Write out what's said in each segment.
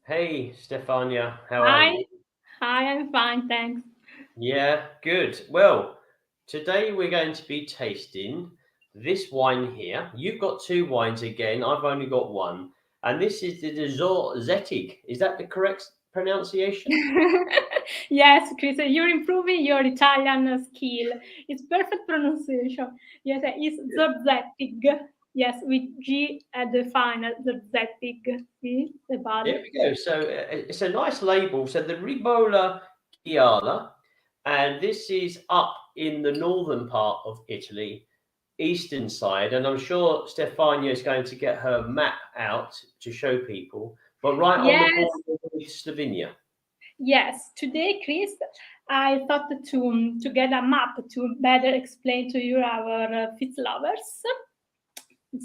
Hey, Stefania, how are Hi, you? hi, I'm fine, thanks. Yeah, good. Well, today we're going to be tasting this wine here. You've got two wines again. I've only got one. And this is the Zorzettig. Is that the correct pronunciation? Yes, Chris, you're improving your Italian skill. It's perfect pronunciation. Yes, it's Zorzettig. Yes, with G at the final, Zorzettig. See the bottle? There we go. So it's a nice label. So the Ribolla Gialla, and this is up in the northern part of Italy, eastern side. And I'm sure Stefania is going to get her map out to show people, but right on the Yes, border with Slovenia. yes. Today, Chris, I thought to get a map to better explain to you our Fitz lovers.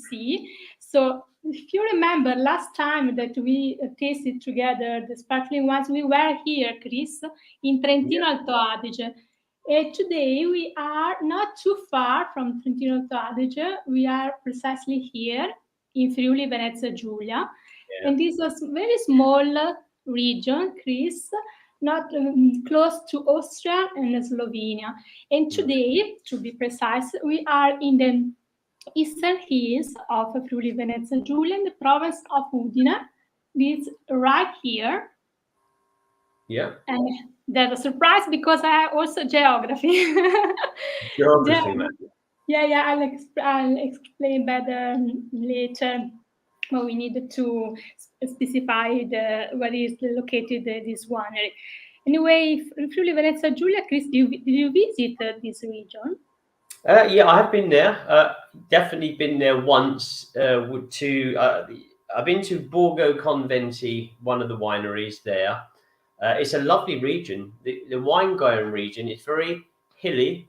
See, so if you remember last time that we tasted together the sparkling wines, we were here, Chris, in Yeah. Trentino Alto Adige. And today we are not too far from Trentino Alto Adige. We are precisely here in Friuli Venezia Giulia. Yeah. And this is a very small region, Chris, not close to Austria and Slovenia. And Mm. today, to be precise, we are in the eastern hills of Friuli Venezia Giulia in the province of Udine. This right here. Yeah. And there's a surprise because I have also geography. Geography, man. Ge- yeah, I'll explain better later. But we needed to specify where is located this winery. Anyway, Friuli Venezia Giulia, Chris, did you visit this region? Yeah, I have been there. Definitely been there once. I've been to Borgo Conventi, one of the wineries there. It's a lovely region. The wine growing region. It's very hilly,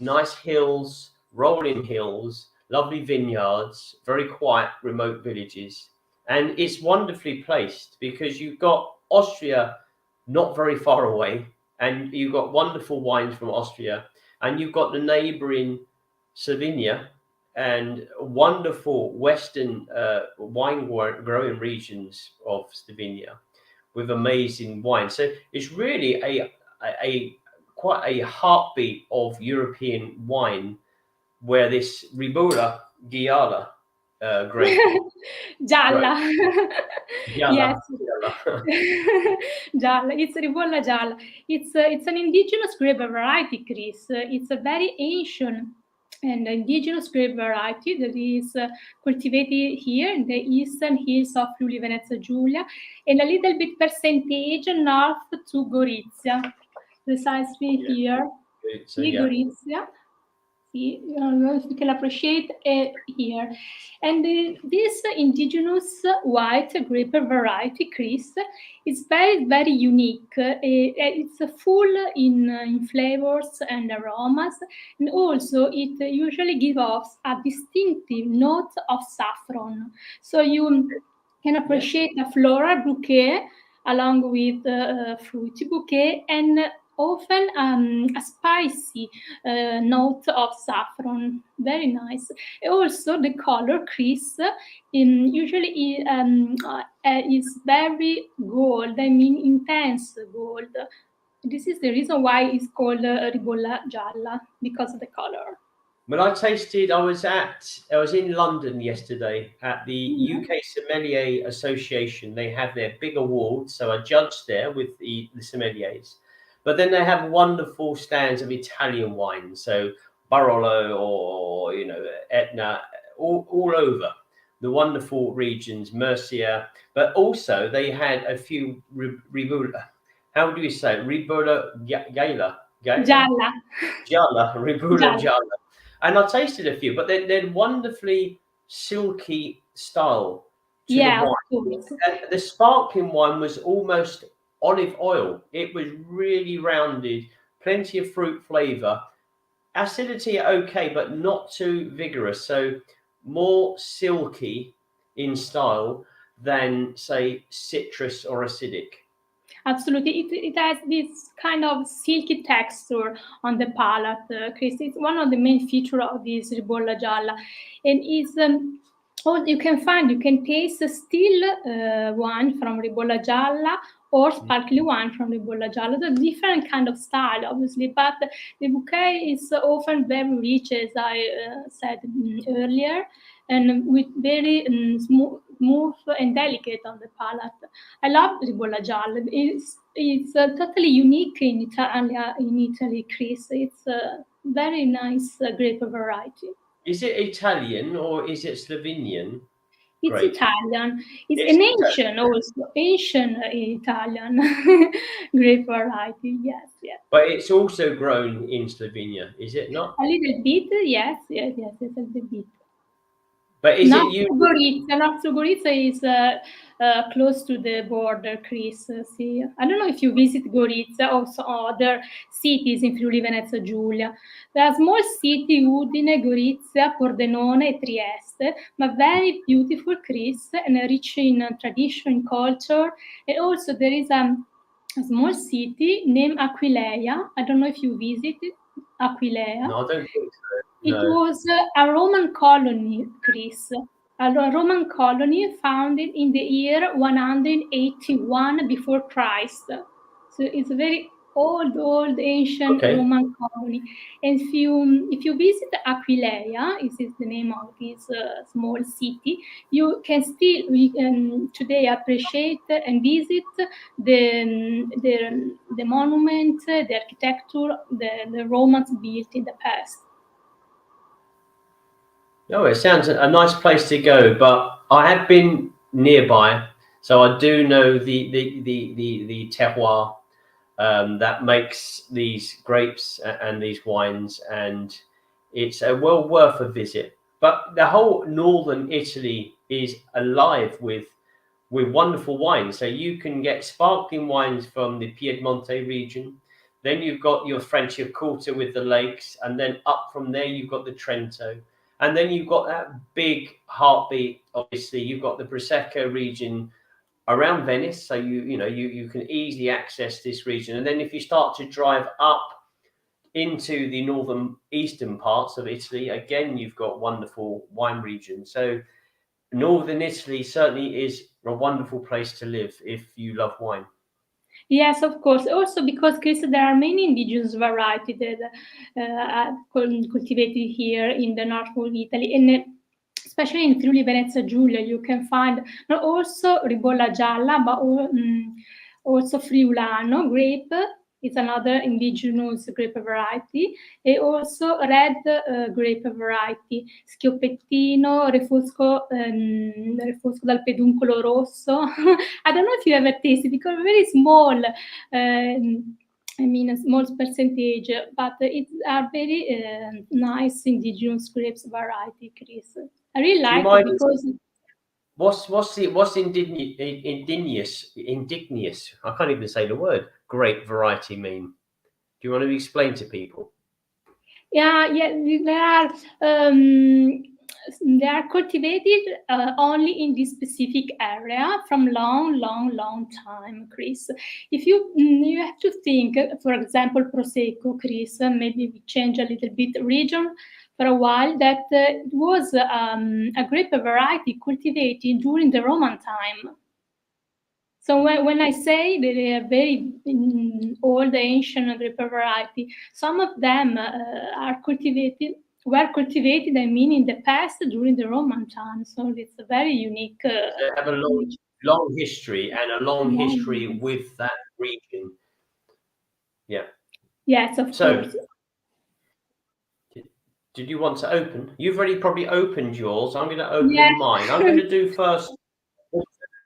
nice hills, rolling hills, lovely vineyards, very quiet, remote villages, and it's wonderfully placed because you've got Austria not very far away, and you've got wonderful wines from Austria, and you've got the neighbouring Slovenia and wonderful western wine growing regions of Slovenia with amazing wine. So it's really a quite a heartbeat of European wine, where this Ribolla Gialla grape grows. Gialla. Gialla, Yes. Gialla. Gialla. It's Ribolla Gialla. It's an indigenous grape variety, Chris. It's a very ancient and indigenous grape variety that is cultivated here in the eastern hills of Friuli Venezia Giulia and a little bit percentage north to Gorizia, precisely Yeah. here. So See yeah. Gorizia. See, you can appreciate here. And this indigenous white grape variety, Chris, is very, very unique. It's full in flavors and aromas, and also it usually gives off a distinctive note of saffron. So you can Yeah. appreciate a floral bouquet along with a fruity bouquet and often a spicy note of saffron. Very nice. Also, the color Chris usually is very gold. I mean, intense gold. This is the reason why it's called Ribolla Gialla because of the color. When I was in London yesterday at the Yeah. UK Sommelier Association. They have their big awards, so I judged there with the sommeliers. But then they have wonderful stands of Italian wine, so Barolo or Etna, all over the wonderful regions, Murcia. But also they had a few Ribolla. How do you say it? Ribolla Gala, Gala, Gialla. Gialla, Ribolla Gialla. Gialla, and I tasted a few, but they're wonderfully silky style to the Yeah, of wine. course. And the sparkling wine was almost olive oil. It was really rounded, plenty of fruit flavor, acidity okay, but not too vigorous. So more silky in style than say citrus or acidic. Absolutely. It has this kind of silky texture on the palate, Chris. It's one of the main features of this Ribolla Gialla. And it's or you can taste still wine from Ribolla Gialla or sparkly wine from Ribolla Gialla. The different kind of style, obviously, but the bouquet is often very rich, as I said earlier, and with very smooth and delicate on the palate. I love Ribolla Gialla. It's totally unique in Italy, Chris. It's a very nice grape variety. Is it Italian or is it Slovenian? It's Great. Italian. It's It's an ancient also, ancient Italian grape variety. Yes, yes. But it's also grown in Slovenia, is it not? A little bit, yes, yes, yes, yes, a little bit. But is Not it you? Gorizia is close to the border, Chris. See, I don't know if you visit Gorizia or other cities in Friuli Venezia Giulia. There are small cities, Udine, Gorizia, Pordenone, and Trieste, but very beautiful, Chris, and rich in tradition, culture. And also there is a small city named Aquileia. I don't know if you visited Aquileia. No, I don't think so. It No. was a Roman colony, Chris. A Roman colony founded in the year 181 before Christ. So it's a very old, ancient Okay. Roman colony. And if you visit Aquileia, this is the name of this small city, you can still today appreciate and visit the monument, the architecture, the Romans built in the past. Oh, it sounds a nice place to go, but I have been nearby, so I do know the terroir that makes these grapes and these wines, and it's well worth a visit. But the whole northern Italy is alive with wonderful wines. So you can get sparkling wines from the Piedmonte region. Then you've got your Franciacorta with the lakes, and then up from there you've got the Trento, and then you've got that big heartbeat. Obviously, you've got the Prosecco region around Venice, so you can easily access this region. And then if you start to drive up into the northern eastern parts of Italy, again you've got wonderful wine regions. So northern Italy certainly is a wonderful place to live if you love wine. Yes, of course. Also because, Chris, there are many indigenous varieties that are cultivated here in the north of Italy, and especially in Friuli Venezia Giulia, you can find not also Ribolla Gialla, but also Friulano grape. It's another indigenous grape variety, and also red grape variety, Schioppettino, Refosco dal Peduncolo Rosso. I don't know if you ever tasted because very small. I mean, a small percentage, but it's a very nice indigenous grapes variety, Chris. I really like it because. What's indigenous? I can't even say the word. Grape variety mean? Do you want to explain to people? Yeah, they are cultivated only in this specific area from long time, Chris. If you have to think, for example, Prosecco, Chris, maybe we change a little bit region for a while, that it was a grape variety cultivated during the Roman time. So when I say that they are very old, ancient grape variety, some of them were cultivated, I mean, in the past during the Roman time. So it's a very unique. They have a long history and a long history with that region. Yeah. Yes, of course. Did you want to open? You've already probably opened yours. I'm going to open mine. I'm going to do first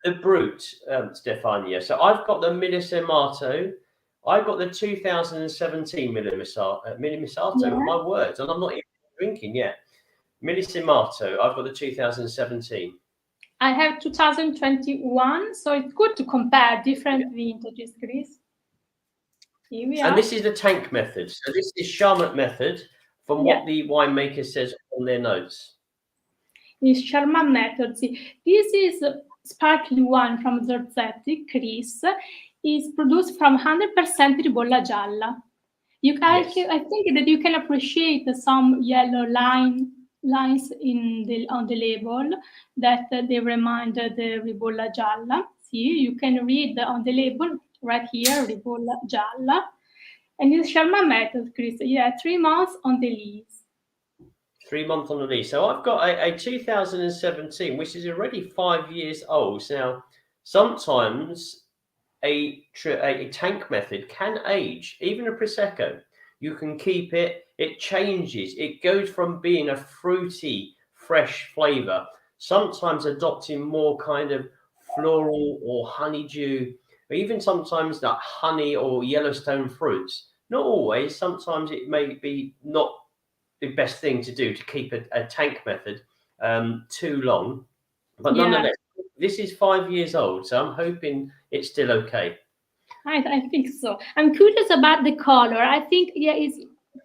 the Brut, Stefania. So I've got the Millesimato. I've got the 2017 Millesimato. My words, and I'm not even drinking yet. Millesimato. I've got the 2017. I have 2021, so it's good to compare different vintages, Chris. Here we are. And this is the tank method. So this is Charmat method from what the winemaker says on their notes. It's Charmat method. See, this is sparkling wine from Zorzettig, Chris. Is produced from 100% Ribolla Gialla. I think that you can appreciate some yellow line lines on the label that they remind the Ribolla Gialla. See, you can read on the label right here, Ribolla Gialla. And it's Sharma method, Chris. Yeah, 3 months on the leaves. 3 months on the lease. So I've got a 2017, which is already 5 years old. Now, sometimes a tank method can age, even a Prosecco. You can keep it, it changes. It goes from being a fruity, fresh flavor, sometimes adopting more kind of floral or honeydew, or even sometimes that honey or Yellowstone fruits. Not always, sometimes it may be not the best thing to do to keep a tank method too long. But nonetheless, this is 5 years old, so I'm hoping it's still okay. I think so. I'm curious about the color. I think, yeah, it's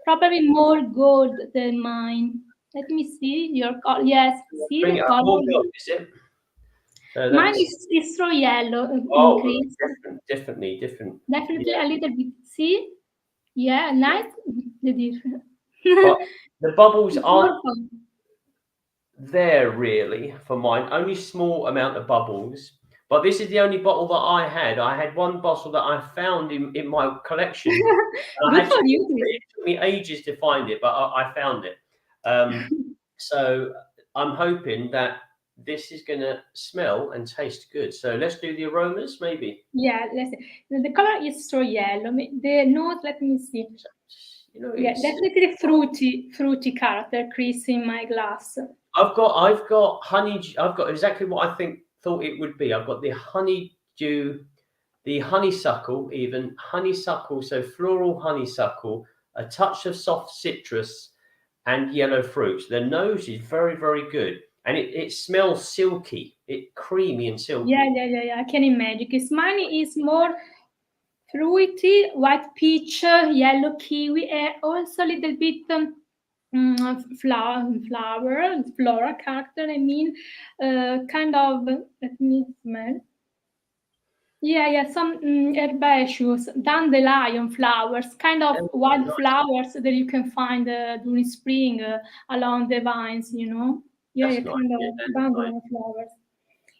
probably more gold than mine. Let me see your color. Yes, see Bring the it up. color. More gold, is it? So Mine is so yellow. oh, Chris. definitely different. Definitely Yeah. a little bit. See? Yeah, nice. The difference. But the bubbles It's aren't more fun. there really for mine. Only small amount of bubbles. But this is the only bottle that I had. I had one bottle that I found in my collection. And Good for you, Chris. it took me ages to find it, but I found it. So I'm hoping that this is going to smell and taste good. So let's do the aromas, maybe. Yeah, let's see. The color is so yellow. The note, let me see. You know, Yeah, definitely fruity character, Chris, in my glass. I've got honey. I've got exactly what I thought it would be. I've got the honeydew, the honeysuckle, even honeysuckle. So floral honeysuckle, a touch of soft citrus, and yellow fruits. The nose is very, very good, and it smells silky. It creamy and silky. Yeah. I can imagine. Because mine is more fruity, white peach, yellow kiwi, and also a little bit floral character. I mean, kind of. Let me smell. Yeah, some herbaceous, dandelion flowers, kind of wild flowers that you can find during spring along the vines, you know. Yeah, That's nice. kind of dandelion flowers.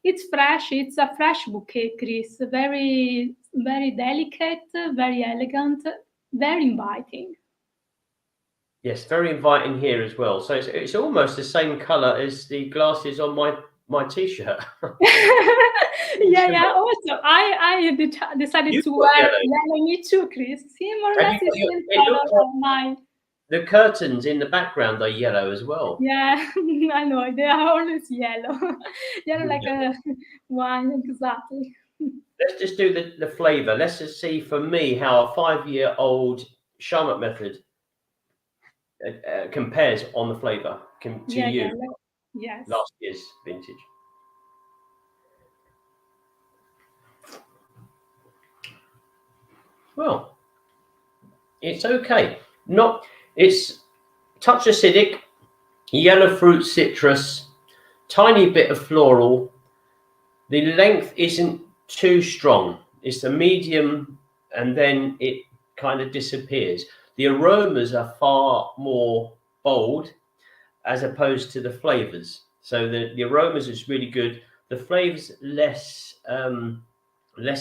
It's fresh. It's a fresh bouquet, Chris. Very, very delicate, very elegant, very inviting. Yes, very inviting here as well. So it's almost the same color as the glasses on my t-shirt. Yeah. Also, I decided to wear yellow. Me too, Chris. See, more or less the same color of mine. The curtains in the background are yellow as well. Yeah, I know. They are always yellow. Yellow like a wine, exactly. Let's just do the flavor. Let's just see for me how a 5-year-old Charlotte method compares on the flavor to you. Yes. Last year's vintage. Well, it's okay. It's touch acidic, yellow fruit citrus, tiny bit of floral. The length isn't too strong. It's a medium, and then it kind of disappears. The aromas are far more bold as opposed to the flavors. So the aromas is really good. The flavors less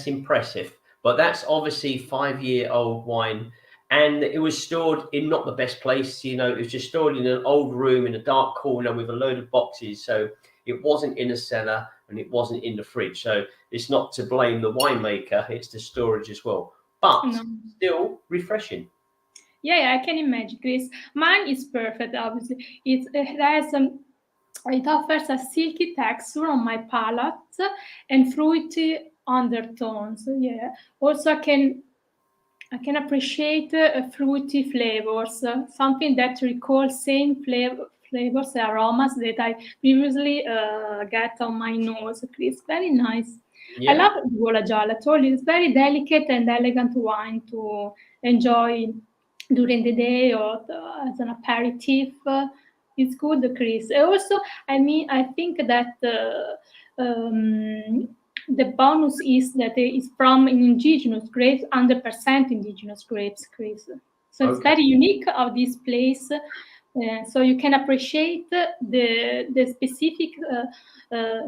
impressive, but that's obviously 5-year-old wine, and it was stored in not the best place. You know, it was just stored in an old room in a dark corner with a load of boxes. So it wasn't in a cellar and it wasn't in the fridge. So it's not to blame the winemaker; it's the storage as well. But still refreshing. Yeah, I can imagine, Chris. Mine is perfect. Obviously, it offers a silky texture on my palate and fruity undertones. Yeah. Also, I can appreciate fruity flavors, something that recalls same flavors, aromas that I previously get on my nose. It's very nice. Yeah. I love Ribolla Gialla. It's very delicate and elegant wine to enjoy during the day or as an aperitif. It's good, Chris. Also, I think that the bonus is that it's from indigenous grapes, 100% indigenous grapes, Chris. So it's very unique of this place So you can appreciate the specific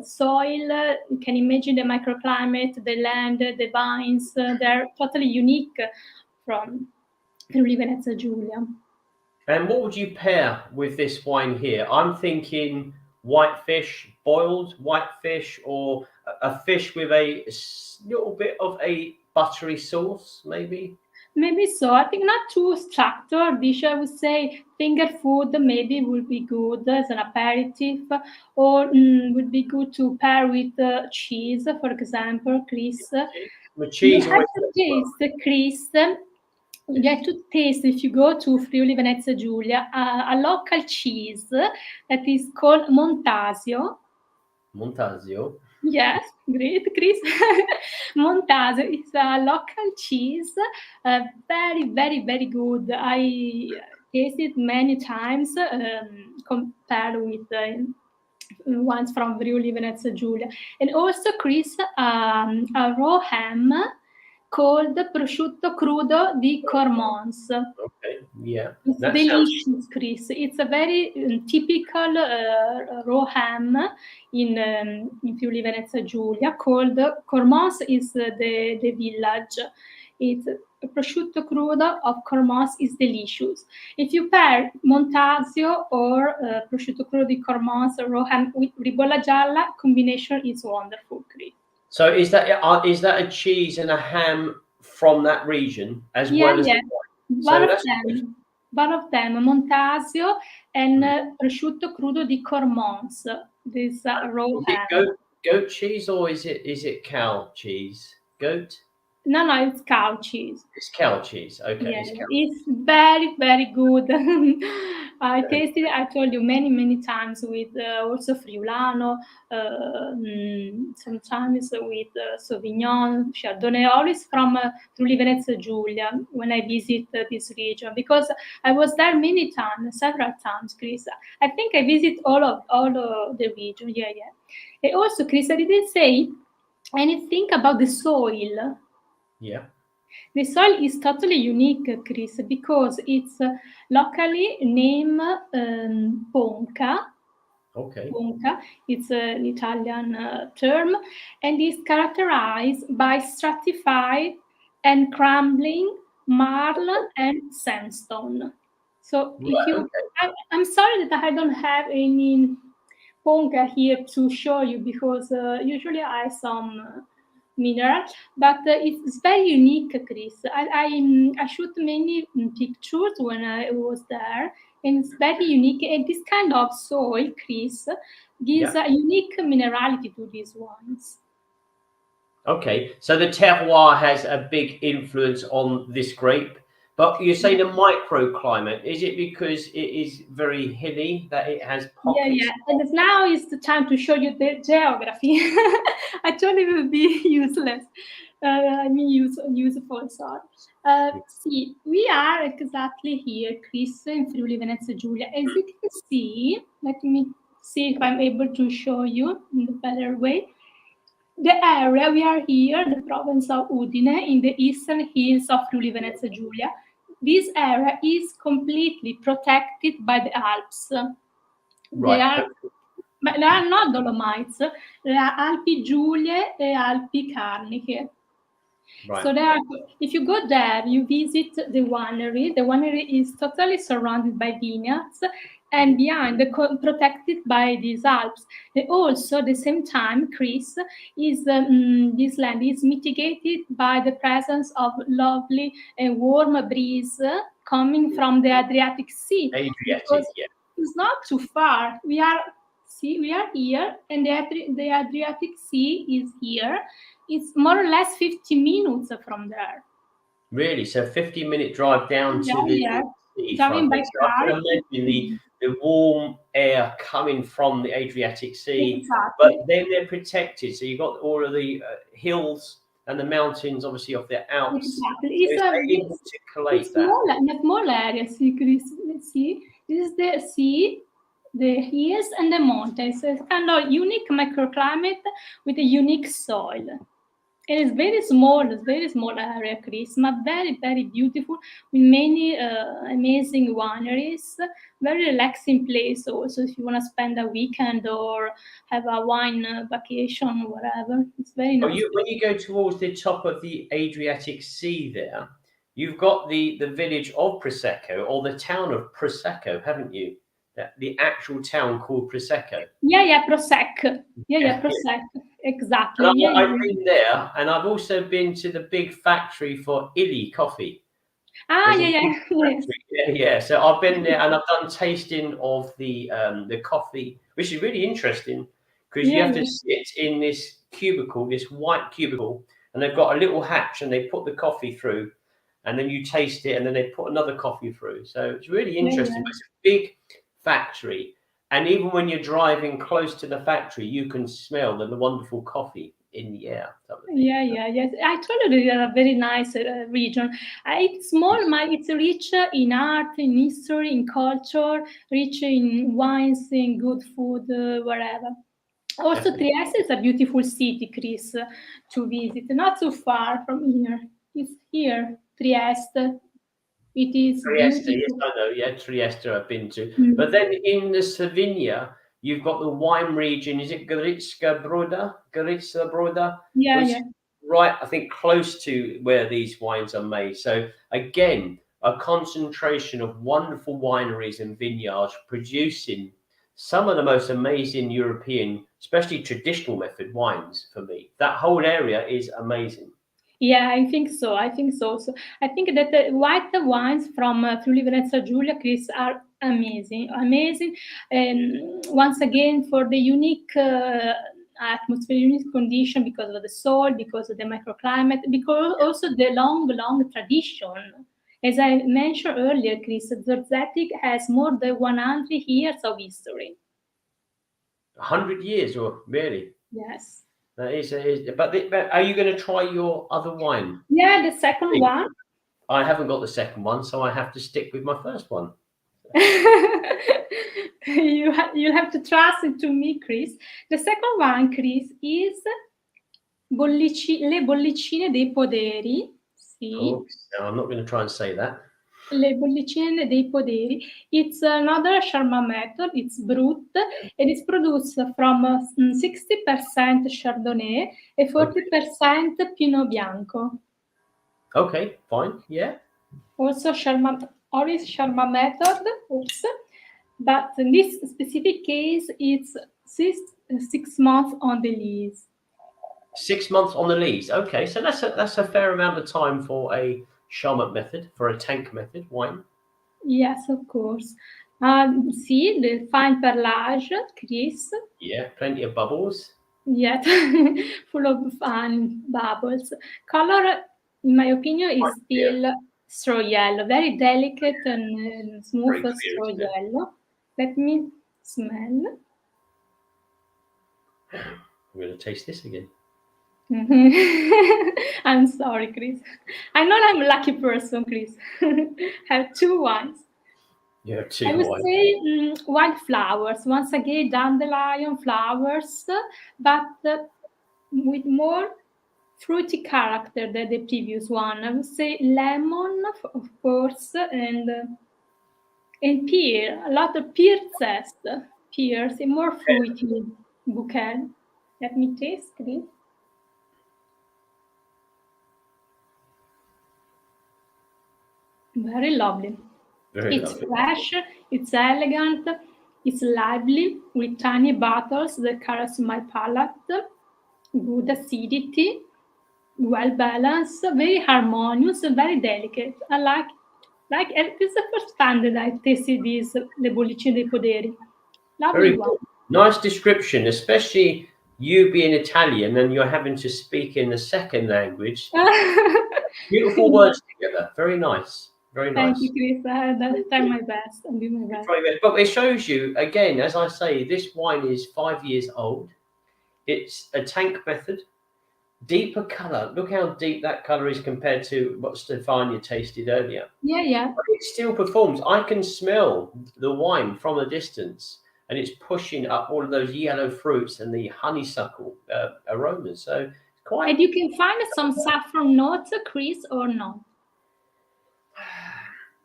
soil. You can imagine the microclimate, the land, the vines. They're totally unique from Friuli Venezia Giulia. And what would you pair with this wine here? I'm thinking whitefish, boiled whitefish, or a fish with a little bit of a buttery sauce, maybe. Maybe so. I think not too structured dish. I would say finger food maybe would be good as an aperitif, or would be good to pair with cheese, for example, Chris. With You cheese have always to goes well. taste, Chris. You have to taste if you go to Friuli Venezia Giulia a local cheese that is called Montasio. Montasio. Yes, great, Chris. Montasio is a local cheese, very, very, very good. I tasted many times compared with ones from Friuli Venezia Giulia. And also, Chris, a raw ham called prosciutto crudo di Cormons. Okay, yeah, It's that sounds. delicious, Chris. It's a very typical raw ham in Friuli Venezia Giulia called Cormons is the village. It's prosciutto crudo of Cormons is delicious. If you pair Montasio or prosciutto crudo di Cormons raw ham with Ribolla Gialla, combination is wonderful, Chris. So is that a cheese and a ham from that region as Yeah, well as yeah. the wine? One So of that's them, one of them, Montasio and prosciutto crudo di Cormons. This raw is it ham. goat cheese or is it cow cheese? Goat? No, it's cow cheese. It's cow cheese. Okay, Yeah, it's cow. it's very, very good. I tasted, I told you, many times with also Friulano, sometimes with Sauvignon, Chardonnay, always from Friuli Venezia Giulia when I visit this region, because I was there many times, several times, Chris. I think I visit all of the region. Yeah, yeah. And also, Chris, I didn't say anything about the soil. Yeah. The soil is totally unique, Chris, because it's locally named Ponca. Okay. Ponca, it's an Italian term, and is characterized by stratified and crumbling marl and sandstone. So if Right. you, Okay. I'm sorry that I don't have any Ponca here to show you, because usually I some mineral, but it's very unique, Chris. I shoot many pictures when I was there, and it's very unique. And this kind of soil, Chris, gives Yeah. a unique minerality to these ones. Okay. So the terroir has a big influence on this grape. But you're saying a microclimate. Is it because it is very hilly that it has Yeah, pockets? yeah. And now is the time to show you the geography. I thought it would be useless. Useful, sorry. See, we are exactly here, Chris, in Friuli Venezia Giulia. As you can see, let me see if I'm able to show you in the better way. The area we are here, the province of Udine, in the eastern hills of Friuli Venezia Giulia. This area is completely protected by the Alps. They Right. are, but they are not Dolomites. They are Alpi Giulie e Alpi Carniche. Right. So there, if you go there, you visit the winery. The winery is totally surrounded by vineyards, and behind, protected by these Alps. And also, at the same time, Chris, is this land is mitigated by the presence of lovely and warm breeze coming from the Adriatic Sea, Adriatic. because Yeah. it's not too far. We are here, and the Adriatic Sea is here. It's more or less 50 minutes from there. Really? So 15-minute drive down Yeah, to the yeah. seafront. Driving by So I car. can imagine the warm air coming from the Adriatic Sea, but Exactly. then they're protected. So you've got all of the hills and the mountains, obviously, of the Alps. Exactly. So it's able to collate that. In a small area. See, Chris, let's see. This is the sea, the hills, and the mountains. So it's kind of unique microclimate with a unique soil. It is very small area, Chris, but very, very beautiful with many amazing wineries. Very relaxing place also if you want to spend a weekend or have a wine vacation, whatever. It's very Oh, nice. when you go towards the top of the Adriatic Sea there, you've got the village of Prosecco or the town of Prosecco, haven't you? The actual town called Prosecco. Yeah, yeah, Prosecco. Yeah, yeah, Yeah, yeah. Prosecco. And Exactly. Yeah, yeah, I've yeah. been there, and I've also been to the big factory for Illy coffee. Ah, There's a yeah, big yeah, yes. factory. Yeah, yeah. So I've been there and I've done tasting of the coffee, which is really interesting because you Yeah, have to yeah. sit in this cubicle, this white cubicle, and they've got a little hatch and they put the coffee through, and then you taste it, and then they put another coffee through. So it's really Yeah, interesting. yeah. But it's a big factory, and even when you're driving close to the factory, you can smell the wonderful coffee in the air, type of thing. Yeah, So, yeah, yes. I told you they are a very nice region. It's small, but it's rich in art, in history, in culture, rich in wines, in good food, wherever. Also, definitely. Trieste is a beautiful city, Chris, to visit. Not so far from here. It's here, Trieste. It is Trieste, yes, beautiful. I know. Yeah, Trieste I've been to. But Mm. then in the Slovenia, you've got the wine region. Is it Gorica Broda, Yeah, which yeah. is right, I think, close to where these wines are made. So again, a concentration of wonderful wineries and vineyards producing some of the most amazing European, especially traditional method wines for me. That whole area is amazing. Yeah, I think so. I think so. So I think that the white wines from Friuli Venezia Giulia, Chris, are amazing, amazing. And once again, for the unique atmosphere, unique condition because of the soil, because of the microclimate, because also the long, long tradition. As I mentioned earlier, Chris, Zorzettig has more than 100 years of history. 100 years, or really? Yes. That is, but are you going to try your other wine? Yeah, the second one. I haven't got the second one, so I have to stick with my first one. You have to trust it to me, Chris. The second one, Chris, is le bollicine dei poderi. Sì, Oh, no, I'm not going to try and say that. le bollicine dei poderi. It's another Sharma method. It's brut and it's produced from 60% Chardonnay and Okay, 40% Pinot Bianco. okay, fine, yeah. Also Sharma, always Sharma method. Oops. But in this specific case, it's 6 months on the lease. 6 months on the lease. Okay, so that's a fair amount of time for a Charmat method, for a tank method wine. Yes, of course. See the fine perlage, Chris. Yeah, plenty of bubbles. Yet full of fun bubbles. Color, in my opinion, Quite is clear, still straw yellow, very delicate and smooth very clear, straw isn't it? yellow. Let me smell. I'm going to taste this again. I'm sorry, Chris. I know I'm a lucky person, Chris. Have two wines. You have I two would wine. say wildflowers. Once again, dandelion flowers, but with more fruity character than the previous one. I would say lemon, of course, and pear. A lot of pear zest, pears, and more fruity bouquet. Let me taste it. Very lovely. Very It's lovely. fresh, it's elegant, it's lively with tiny bottles that caress my palate, good acidity, well balanced, very harmonious, very delicate. I like and this is the first time that I tasted this Le Bollicine dei Poderi. Lovely Very one. good. Nice description, especially you being Italian and you're having to speak in the second language. Beautiful Yeah. words together. Very nice. Very Thank you, nice. Chris. I'll try my best. I'll do my You best. try your best. But it shows you, again, as I say, this wine is 5 years old. It's a tank method. Deeper colour. Look how deep that colour is compared to what Stefania tasted earlier. Yeah, yeah. But it still performs. I can smell the wine from a distance, and it's pushing up all of those yellow fruits and the honeysuckle aromas. So Quite. And you can find some saffron notes, Chris, or no?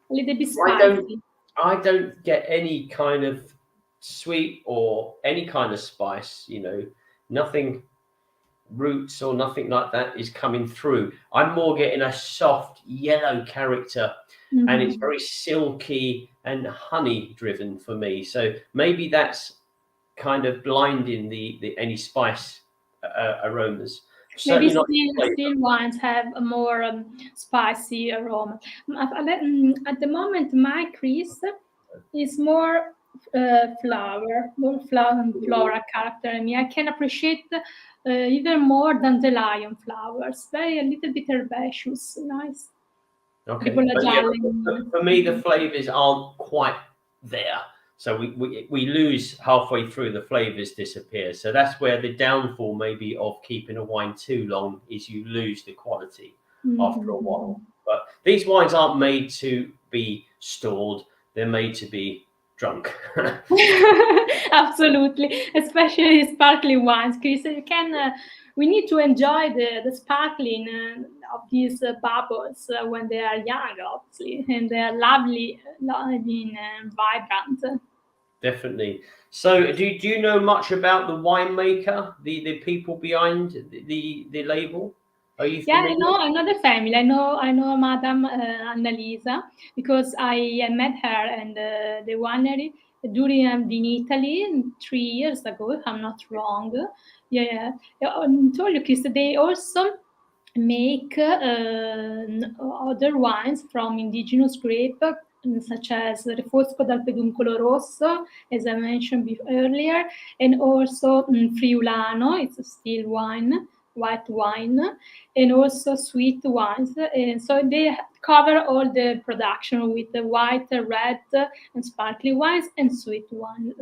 A little bit spicy. I don't get any kind of sweet or any kind of spice. You know, nothing roots or nothing like that is coming through. I'm more getting a soft yellow character, and it's very silky and honey driven for me. So maybe that's kind of blinding the any spice aromas. Maybe Certainly not still wines have a more spicy aroma. At the moment, my Chris is more more flower and floral character. I mean, I can appreciate even more than the lion flowers. Very a little bit herbaceous, nice. Okay. Ribolla But yeah, Gialla. for me, the flavors aren't quite there. So we lose halfway through, the flavors disappear. So that's where the downfall maybe of keeping a wine too long is you lose the quality after a while. But these wines aren't made to be stored. They're made to be drunk. Absolutely, especially sparkling wines, Chris. We need to enjoy the sparkling of these bubbles when they are young, obviously, and they are lovely, and vibrant. Definitely. So, do you know much about the winemaker, the people behind the label? Are you Yeah, familiar? I know the family. I know Madame Annalisa because I met her and the winery during in Italy 3 years ago, if I'm not wrong. Yeah. Told you, Chris, they also make other wines from indigenous grape, such as Refosco dal Peduncolo Rosso, as I mentioned earlier, and also Friulano, it's a still wine, white wine, and also sweet wines. And so they cover all the production with the white, red, and sparkling wines and sweet wine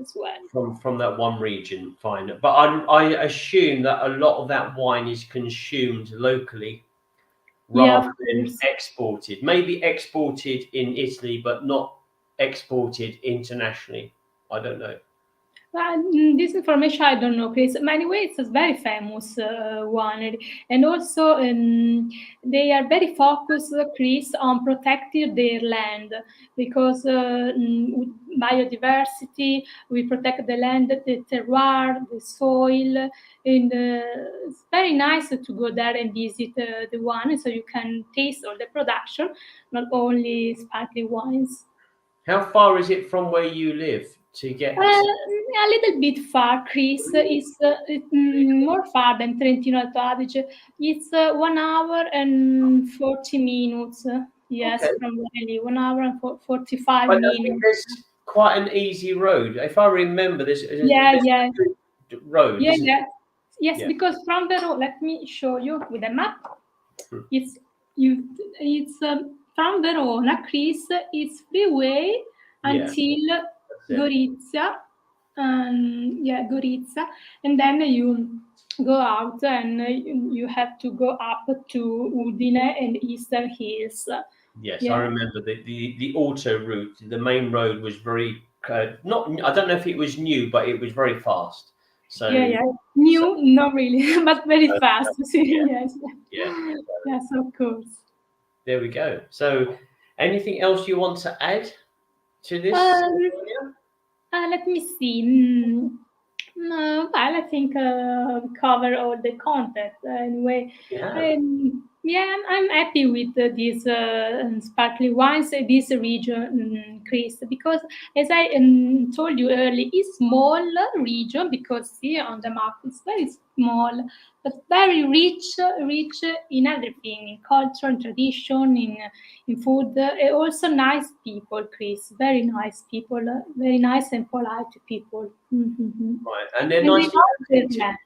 as well. From that one region, fine. But I assume that a lot of that wine is consumed locally Yeah, rather of than course. exported. Maybe exported in Italy, but not exported internationally. I don't know. This information I don't know, Chris. But anyway, it's a very famous winery, and also they are very focused, Chris, on protecting their land because with biodiversity, we protect the land, the terroir, the soil, and it's very nice to go there and visit the wine, so you can taste all the production, not only sparkling wines. How far is it from where you live to get? A little bit far, Chris. It's more far than Trentino Alto Adige. It's 1 hour and 40 minutes. Yes, Okay. from where I live, 1 hour and 45 But I think minutes. there's quite an easy road. If I remember, there's Yeah. a good road, Yeah, isn't yeah. it? Yes, Yeah. because from the road, let me show you with a map. Hmm. It's from Verona, Chris. It's freeway until That's it. Gorizia. Gorizia, and then you go out and you have to go up to Udine and Eastern Hills. Yes, I Yeah. remember the auto route. The main road was very not. I don't know if it was new, but it was very fast. So Yeah. New, not really, but very uh, fast. Yes. yeah, Yes, of course. there we go. So, anything else you want to add to this? Um, Let me see. No, well, I think we cover all the content anyway. Yeah. Yeah, I'm happy with these sparkling wines, this region, Chris, because as I told you earlier, it's small region because here on the map it's very small, but very rich in everything, in culture, in tradition, in food. Also nice people, Chris, very nice people, very nice and polite people. Right, and they're And they nicely love their located, land.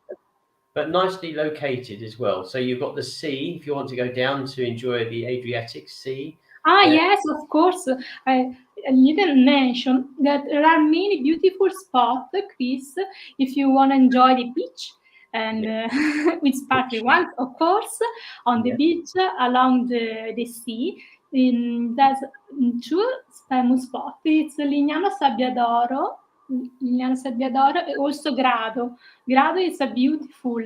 but nicely located as well. So you've got the sea if you want to go down to enjoy the Adriatic Sea. Yes, of course. I didn't mention that there are many beautiful spots, Chris, if you want to enjoy the beach and with sparkling wines, of course, on the Yeah. beach along the sea. There's two famous spots. It's Lignano Sabbiadoro, and also Grado. Grado is a beautiful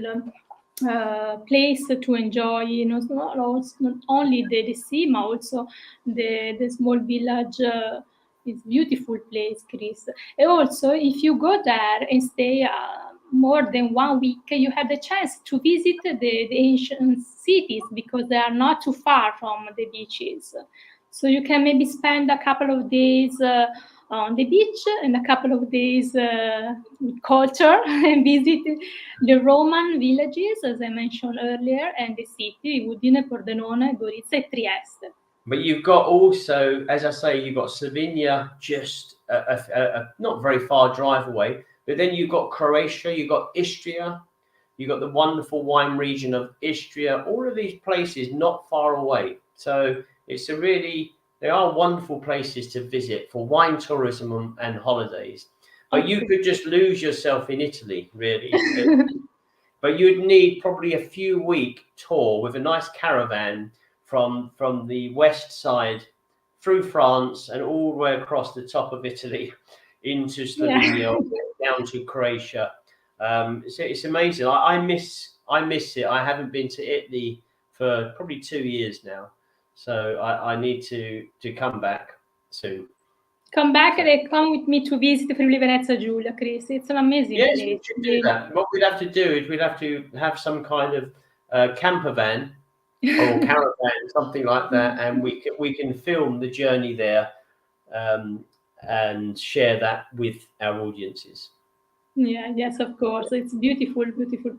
place to enjoy, not only the sea, but also the small village. It's beautiful place, Chris. And also, if you go there and stay more than 1 week, you have the chance to visit the ancient cities because they are not too far from the beaches. So you can maybe spend a couple of days on the beach and a couple of days with culture and visit the Roman villages, as I mentioned earlier, and the city, Udine, Pordenone, Gorizia, and Trieste. But you've got also, as I say, you've got Slovenia just a not very far drive away. But then you've got Croatia, you've got Istria, you've got the wonderful wine region of Istria. All of these places not far away. So it's they are wonderful places to visit for wine tourism and holidays. But you could just lose yourself in Italy, really. But you'd need probably a few week tour with a nice caravan from the west side through France and all the way across the top of Italy into Slovenia, down to Croatia. It's amazing. I miss it. I haven't been to Italy for probably 2 years now, so I need to come back soon. Come back and come with me to visit Friuli Venezia Giulia, Chris. It's an amazing place. Yes, we should do that. What we'd have to do is we'd have to have some kind of camper van or caravan, something like that, and we can film the journey there and share that with our audiences. Yes, of course. It's beautiful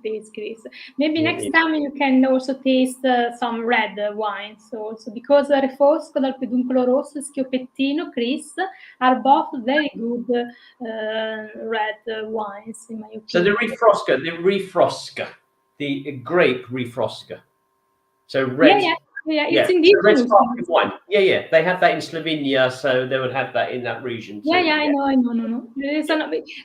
place, Chris. Maybe next time you can also taste some red wines also, because Refosco, dal Peduncolo Rosso, Schioppettino, Chris are both very good red wines, in my opinion. So the Refrosca, the grape Refrosca. So red. Yeah, it's indigenous. Red sparkling wine. Yeah. They have that in Slovenia, so they would have that in that region too. I know.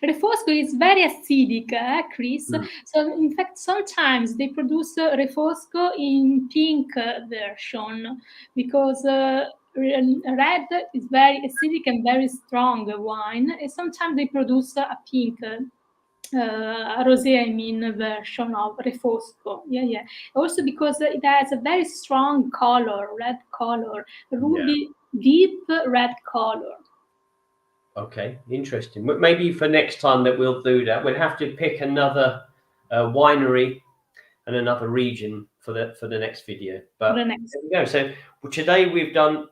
Refosco is very acidic, Chris. So in fact, sometimes they produce Refosco in pink version because red is very acidic and very strong wine. And sometimes they produce a pink. Rosé, version of Refosco. Also because it has a very strong color, red color, ruby, deep red color. Okay, interesting. Maybe for next time that we'll do that, we'll have to pick another winery and another region for the next video. But there we go. So today we've done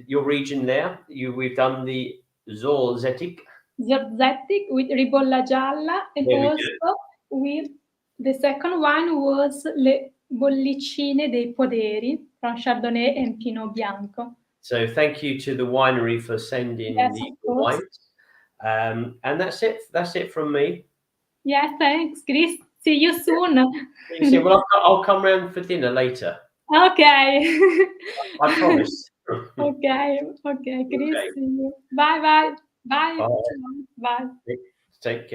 your region there. We've done the Zorzettig. Zorzettig with Ribolla Gialla, and also with the second wine was Le Bollicine dei Poderi from Chardonnay and Pinot Bianco. So thank you to the winery for sending the wines. And that's it. That's it from me. Yeah, thanks, Chris. See you soon. Well, I'll come round for dinner later. Okay. I promise. Okay, Chris. See you. Bye. Bye. Take care.